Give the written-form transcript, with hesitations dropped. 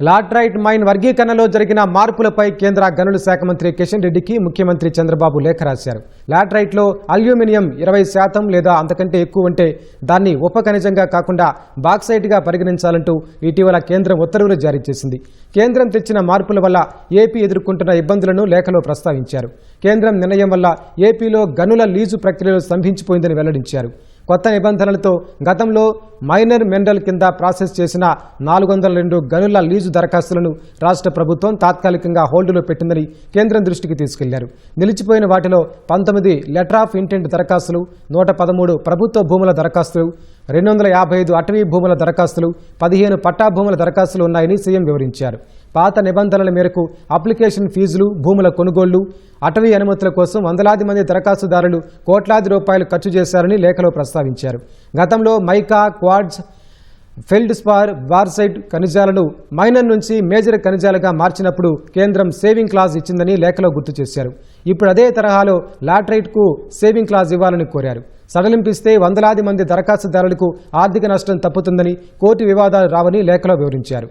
Laterite mine వర్గీకరణలో జరిగిన మార్పులపై కేంద్ర గనుల శాఖ మంత్రి కిషన్ రెడ్డికి ముఖ్యమంత్రి చంద్రబాబు లేఖ రాశారు. లాట్రైట్లో అల్యూమినియం 20% లేదా అంతకంటే ఎక్కువ ఉంటే దాన్ని ఉప ఖనిజంగా కాకుండా బాక్సైట్గా పరిగణించాలంటూ ఇటీవల కేంద్రం ఉత్తర్వులు జారీ చేసింది. కేంద్రం తెచ్చిన మార్పుల వల్ల ఏపీ ఎదుర్కొంటున్న ఇబ్బందులను లేఖలో ప్రస్తావించారు. కేంద్రం నిర్ణయం వల్ల ఏపీలో గనుల లీజు ప్రక్రియలో స్తంభించిపోయిందని వెల్లడించారు. కొత్త నిబంధనలతో గతంలో మైనర్ మినరల్ కింద ప్రాసెస్ చేసిన 402 గనుల లీజు దరఖాస్తులను రాష్ట్ర ప్రభుత్వం తాత్కాలికంగా హోల్డులో పెట్టిందని కేంద్రం దృష్టికి తీసుకెళ్లారు. నిలిచిపోయిన వాటిలో 19 లెటర్ ఆఫ్ ఇంటెంట్ దరఖాస్తులు, 113 ప్రభుత్వ భూముల దరఖాస్తులు, 255 అటవీ భూముల దరఖాస్తులు, 15 పట్టా భూముల దరఖాస్తులు ఉన్నాయని సీఎం వివరించారు. పాత నిబంధనల మేరకు అప్లికేషన్ ఫీజులు, భూముల కొనుగోళ్లు, అటవీ అనుమతుల కోసం వందలాది మంది దరఖాస్తుదారులు కోట్లాది రూపాయలు ఖర్చు చేశారని లేఖలో ప్రస్తావించారు. గతంలో మైకా, క్వార్ట్జ్, ఫెల్డ్స్పార్, బార్సైట్ ఖనిజాలను మైనర్ నుంచి మేజర్ ఖనిజాలుగా మార్చినప్పుడు కేంద్రం సేవింగ్ క్లాజ్ ఇచ్చిందని లేఖలో గుర్తు చేశారు. ఇప్పుడు అదే తరహాలో లాట్రైట్కు సేవింగ్ క్లాజ్ ఇవ్వాలని కోరారు. సడలింపిస్తే వందలాది మంది దరఖాస్తుదారులకు ఆర్థిక నష్టం తప్పుతుందని, కోర్టు వివాదాలు రావని లేఖలో వివరించారు.